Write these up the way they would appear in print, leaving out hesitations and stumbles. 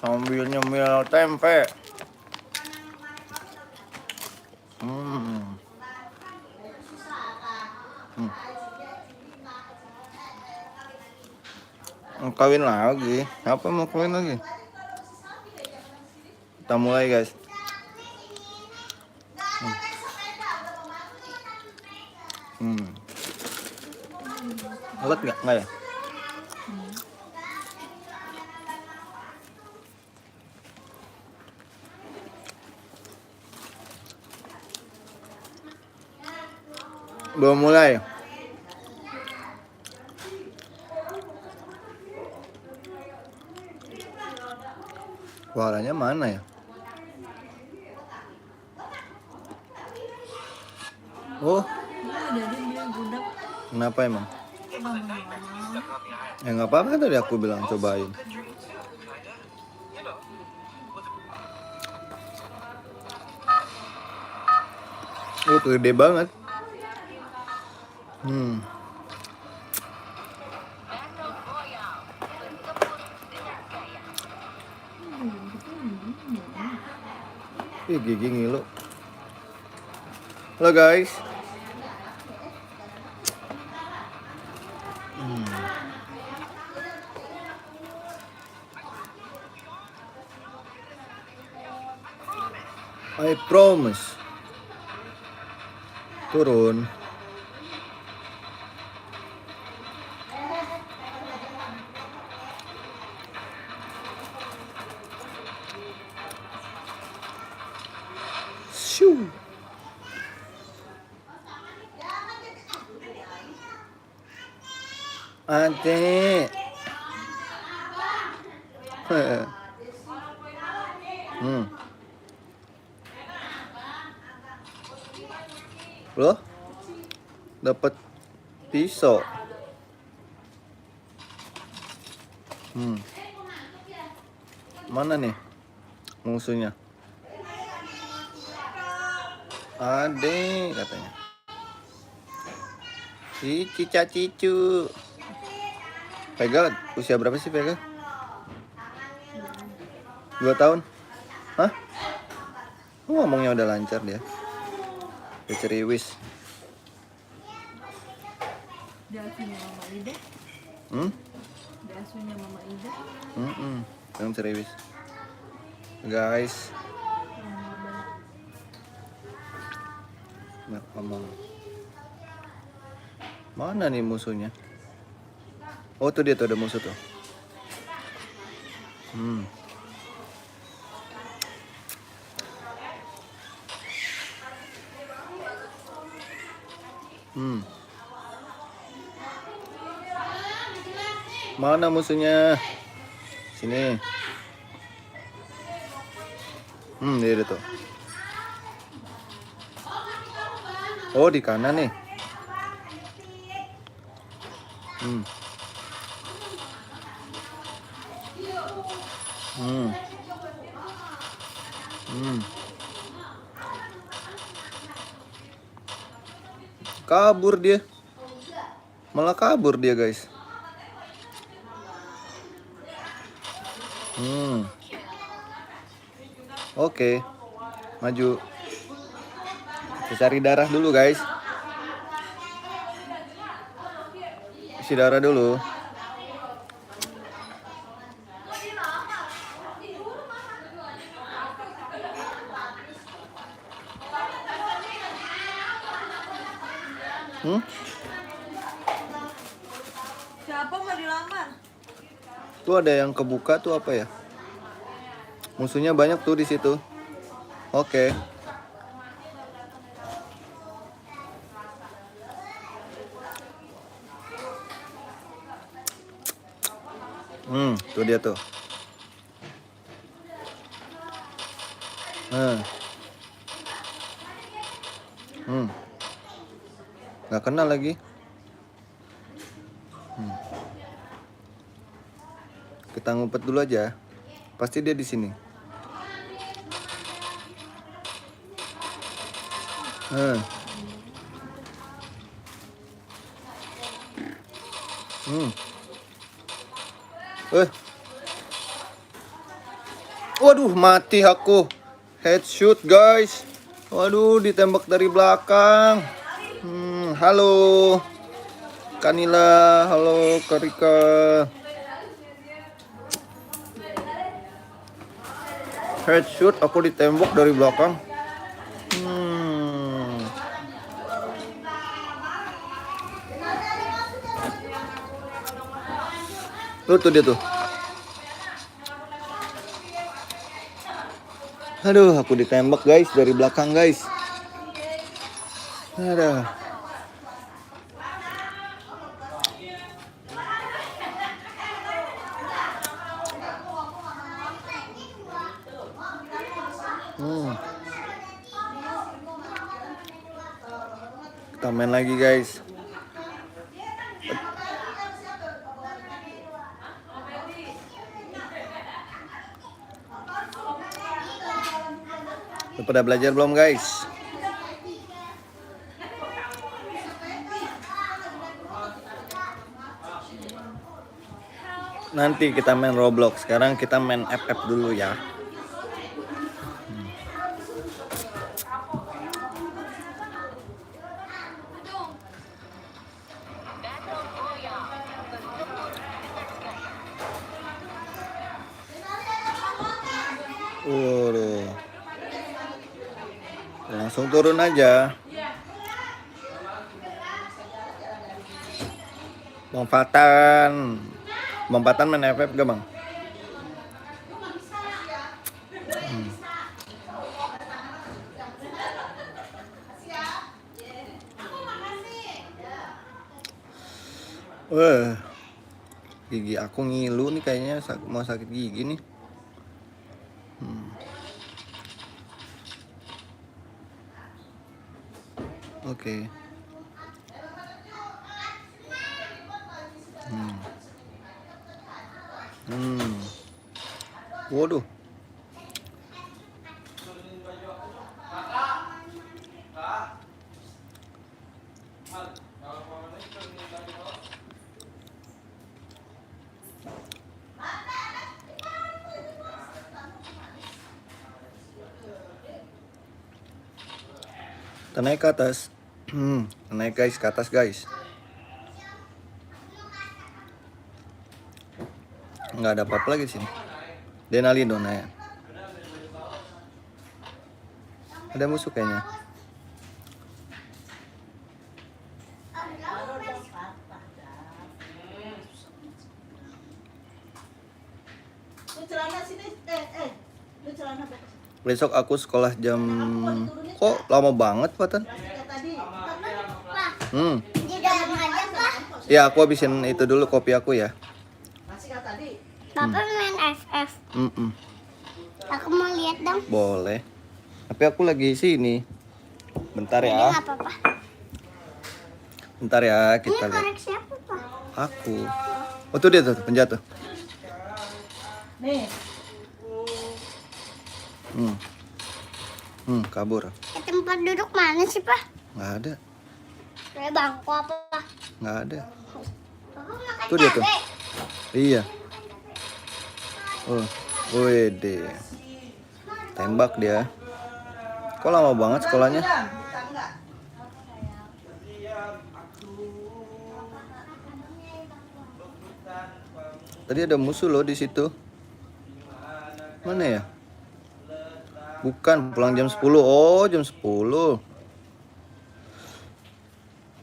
sambil nyemil tempe. Hmm. Kawin lagi. Apa mau kawin lagi? Kita mulai, guys. Alat nggak? Nggak ya? Belum mulai. Suaranya mana ya? Oh, Jadi dia budak. kenapa emang? Ya nggak apa-apa, tadi aku bilang cobain. Oh, gede banget. Ih, gigi ngilu. Halo guys. I promise. Turun. Shoo. Adek. Loh? Dapat pisau. Mana nih musuhnya? Adek katanya. Cica cicu. Vega usia berapa sih Vega? 2 tahun? Hah? Ngomongnya udah lancar dia. Dia ceriwis. Dia asuhnya Mama Ida. Dia asuhnya Mama Ida. Yang ceriwis. Guys. Nah, ngomong. Mana nih musuhnya? Oh, tuh dia tuh, ada musuh tuh. Mana musuhnya? Sini. Dia ada tuh. Oh, di kanan nih. Kabur dia. Malah kabur dia, guys. Oke. Maju. Kita cari darah dulu, guys. Isi darah dulu. Siapa mau dilamar? Tuh ada yang kebuka tuh, apa ya? Musuhnya banyak tuh di situ. Oke. Tuh dia tuh. Nggak kenal lagi. Kita ngumpet dulu aja. Pasti dia di sini. Waduh, mati aku. Headshot, guys. Waduh, ditembak dari belakang. Halo. Kanila, halo Karika. Headshot, aku ditembak dari belakang. Tuh dia tuh. Aduh, aku ditembak guys dari belakang guys. Aduh. Kita main lagi guys. Udah pada belajar belum guys? Nanti kita main Roblox. Sekarang kita main FF dulu ya. Waduh. Langsung turun aja. Lompatan main FF gak bang? Wah, gigi aku ngilu nih kayaknya mau sakit gigi nih. Oke. Waduh. Kita naik ke atas. Naik guys, ke atas guys. Nggak ada apa-apa lagi di sini. Denali dong ya. Ada musuh kayaknya. Besok aku sekolah jam... Kok lama banget, Patan? Ya, aku habisin itu dulu kopi aku ya. Papa main FF. Aku mau lihat dong. Boleh. Tapi aku lagi sini. Bentar Ini ya. nggak apa-apa. Bentar ya, Ini kita lihat. korek siapa, Pak? Aku. Oh, tuh dia tuh, penjatuh. Nih. Kabur. Tempat duduk mana sih, Pak? Nggak ada. Kayak bangku apa? Nggak ada. Papa makan Tuh dia tuh. cabai. Iya. Oh, wede. Tembak dia. Kok lama banget sekolahnya? Tadi ada musuh loh di situ. Mana ya? Bukan, pulang jam 10. Oh, jam 10.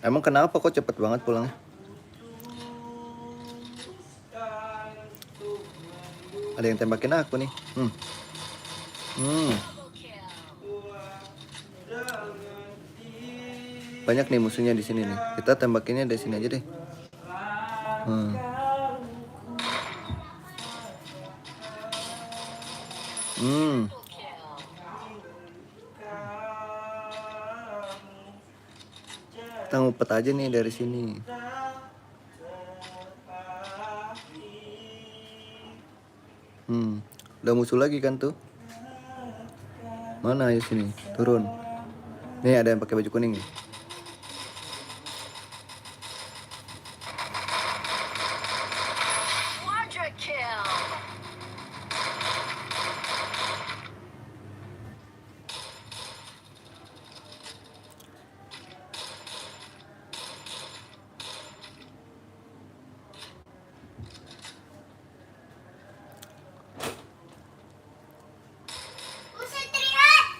Emang kenapa kok cepet banget pulangnya? Ada yang tembakin aku nih. Banyak nih musuhnya di sini nih. Kita tembakinnya dari sini aja deh. Kita ngumpet aja nih dari sini. Udah musuh lagi kan tuh? Mana ayo sini, turun. Nih ada yang pakai baju kuning nih.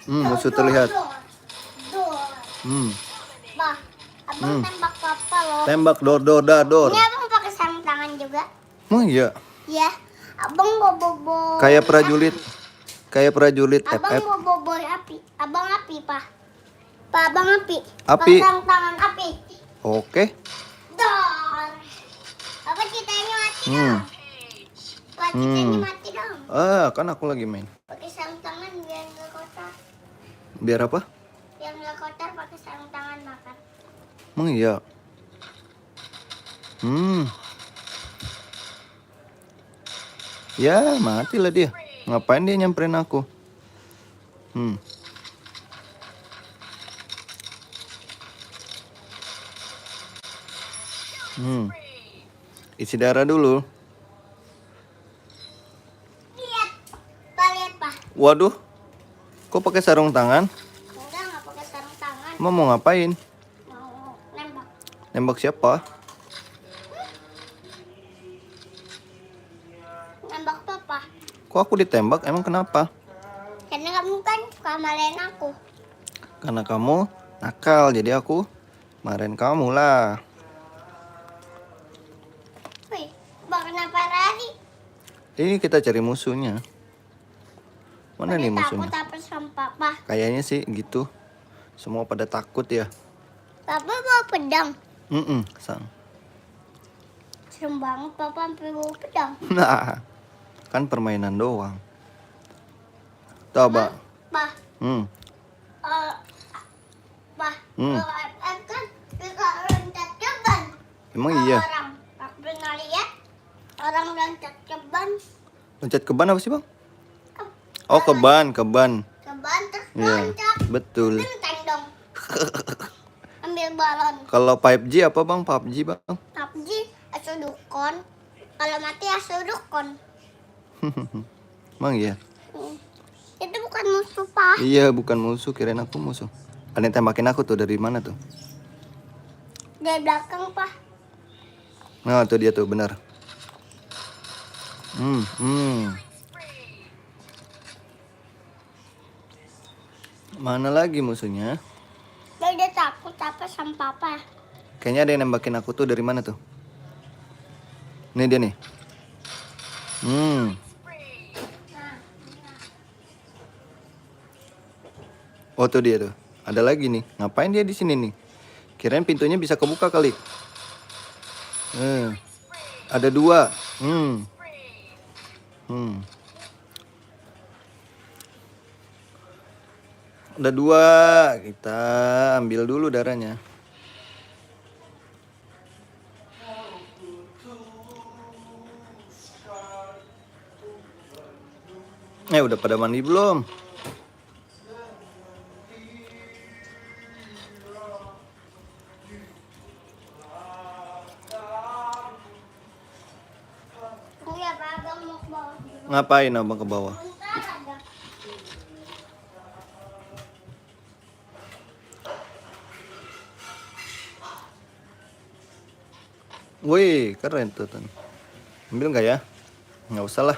Musuh terlihat. Dor. Hmm, Bah, abang tembak papa loh. tembak dor dor dador. Ini abang pakai sarung tangan juga. Oh iya, Ya, abang bobo. kayak prajurit. Kayak prajurit Abang FF. bobo api. Abang api, Pak. Pak, abang api. Api. Pakai sarung tangan api. Oke. Dor. Apa citanya mati Hmm. dong? Pak, citanya mati dong. Kan aku lagi main. Pakai sarung tangan biar nggak kotor. Biar apa? Biar nggak kotor pakai sarung tangan makan. Emang iya. Ya, matilah dia. Ngapain dia nyamperin aku? Isi darah dulu. Lihat. Pak, lihat, Pak. Waduh. Kok pakai sarung tangan? Enggak, nggak pakai sarung tangan. Mau ngapain? Mau nembak. Nembak siapa? Nembak papa. Kok aku ditembak? Emang kenapa? Karena kamu kan suka marahin aku. Karena kamu nakal, jadi aku marahin kamu lah. Wih, bang kenapa lari? Ini kita cari musuhnya. Mana nih musuhnya? Takut apa sama papa? Kayaknya sih gitu. Semua pada takut ya. Papa bawa pedang. Sang. Serem banget papa sampai bawa pedang. Nah, kan permainan doang. Coba. Pak, Pak, kalau FF kan suka loncat ke ban. Emang iya? Orang, aku pernah lihat orang loncat ke ban. Loncat ke ban apa sih, Bang? Oh, ke ban. Ke ban terus Iya, loncat. betul. Kenteng dong. Ambil balon. Kalau 5G apa, Bang? PUBG, Bang? PUBG asudukon. Kalau mati asudukon. Emang iya? Itu bukan musuh, Pak. Iya, bukan musuh, kirain aku musuh. Ada yang tembakin aku tuh, dari mana tuh? Dari belakang, Pak. Nah, tuh dia tuh, benar. Mana lagi musuhnya? Dia udah takut apa sama papa. Kayaknya ada yang nembakin aku tuh, dari mana tuh? Nih dia nih. Oh, tuh dia tuh. Ada lagi nih. Ngapain dia di sini nih? Kirain pintunya bisa kebuka kali. Ada 2. Ada 2. Kita ambil dulu darahnya. Udah pada mandi belum? Iya, Pak, abang mau ke bawah. Ngapain abang ke bawah? Bentar aja. Wih, keren tuh. Ambil nggak ya? Nggak usah lah.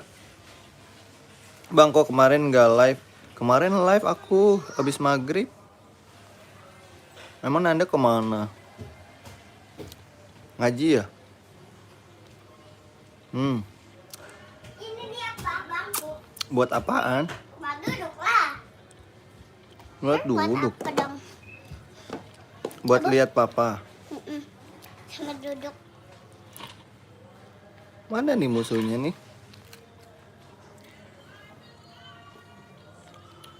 Bang, kok kemarin nggak live? Kemarin live aku habis maghrib. Emang Anda kemana? Ngaji ya? Ini dia, Pak, bangku. Buat apaan? Pak, duduk lah. Buat Buat duduk. apa dong? Buat lihat papa. Sama duduk. Mana nih musuhnya nih?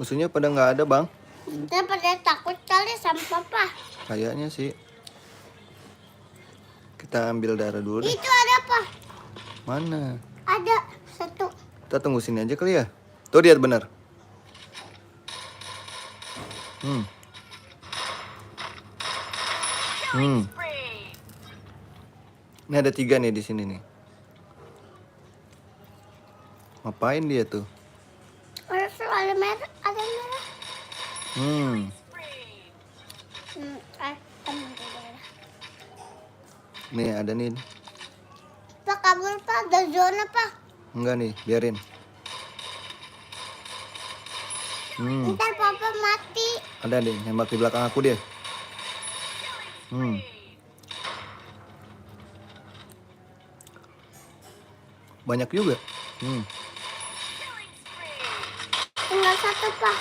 Musuhnya pada nggak ada, Bang. Kita pada takut kali sama papa. Kayaknya sih. Kita ambil darah dulu deh. Itu ada apa? Mana? Ada satu. Kita tunggu sini aja kali ya. Tuh dia bener. Ini ada 3 nih di sini nih. Ngapain dia tuh? Ada merah, ada merah. Nih ada nih. Pak, kabur, Pak, ada zona, Pak. Enggak nih, biarin. Ntar papa mati. Ada deh, nembak di belakang aku dia. Banyak juga. Tinggal satu, Pak.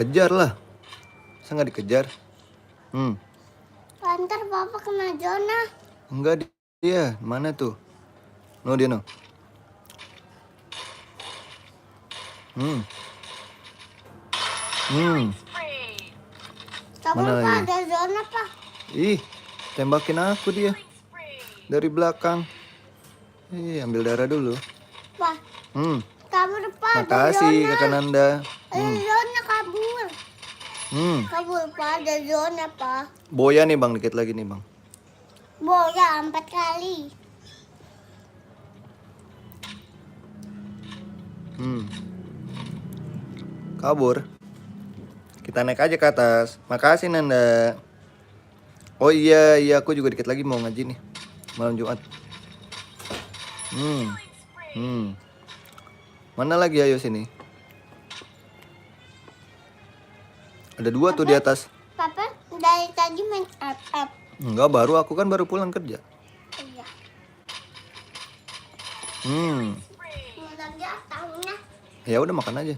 Kejar lah. Masa nggak dikejar? Ntar papa kena zona. Enggak dia. Mana tuh? No dia no. Tapi Mana Pak lagi? ada zona, Pak. Ih, tembakin aku dia. Dari belakang. Ih, ambil darah dulu. Pak, kabur, Pak. Ada Makasih zona. Kakak Nanda. Ada zona kabur. Kabur, Pak. Ada zona, Pak. Boya nih bang, dikit lagi nih bang. Boya 4 kali. Kabur. Kita naik aja ke atas. Makasih Nanda. Oh iya, aku juga dikit lagi mau ngaji nih. Malam Jumat. Mana lagi, ayo sini. Ada 2 tuh di atas. Papa dari tadi main up. Enggak, aku kan baru pulang kerja. Iya. Mau lagi ataunya. Ya udah makan aja.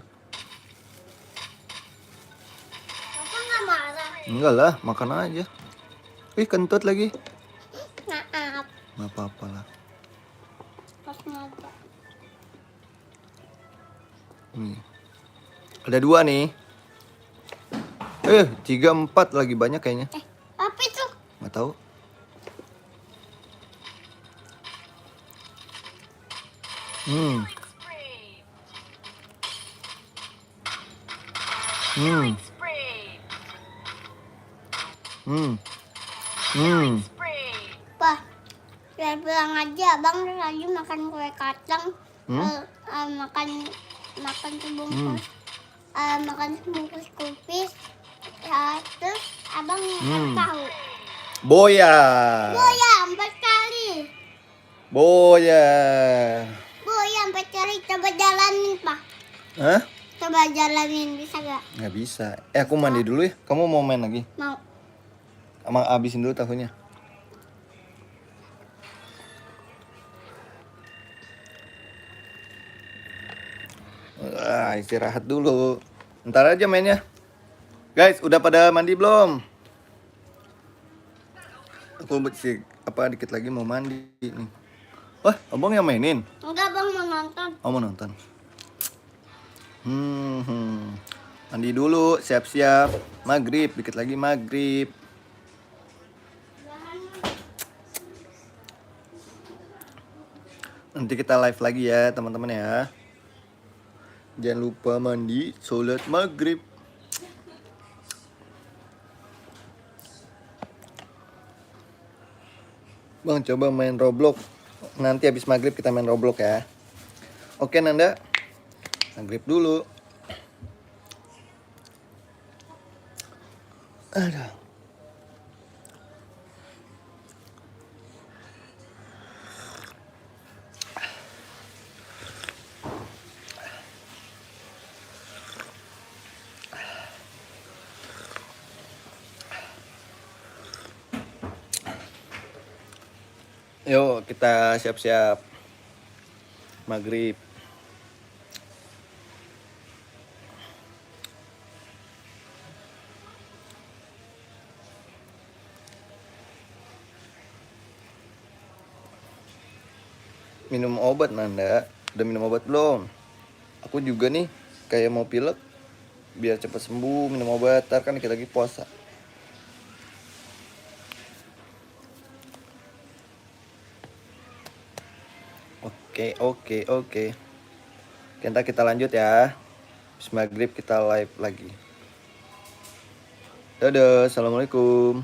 Papa nggak marah. Enggak lah, makan aja. Wih, kentut lagi. Maaf. Nggak apa-apa lah. Pas ngajak. Nih. Ada 2 nih. 3, 4 lagi banyak kayaknya. Apa itu? Nggak tahu. Pak, saya bilang aja abang lagi makan kue kacang. Makan sebungkus. Makan sebungkus kupis. Ya, terus abang tahu. Boya. Boya 4 kali. Boya. Boya 4 kali. Coba jalanin, Pak. Hah? Coba jalanin, bisa gak? Nggak bisa. Aku mandi dulu ya. Kamu mau main lagi? Mau. Emang abisin dulu tahunya. Istirahat dulu. Ntar aja mainnya. Guys, udah pada mandi belum? Aku bersih dikit lagi mau mandi nih. Wah, abang yang mainin? Enggak, bang, mau nonton. Oh, mau nonton. Mandi dulu, siap-siap. Maghrib, dikit lagi maghrib. Nanti kita live lagi ya, teman-teman ya. Jangan lupa mandi, sholat maghrib. Bang, coba main Roblox. Nanti habis maghrib kita main Roblox ya. Oke Nanda, maghrib dulu. Aduh. Yuk kita siap-siap maghrib. Minum obat Nanda. Udah minum obat belum? Aku juga nih kayak mau pilek. Biar cepat sembuh minum obat. Ntar kan kita lagi puasa. Oke. Ntar kita lanjut ya. Habis maghrib kita live lagi. Dadah, assalamualaikum.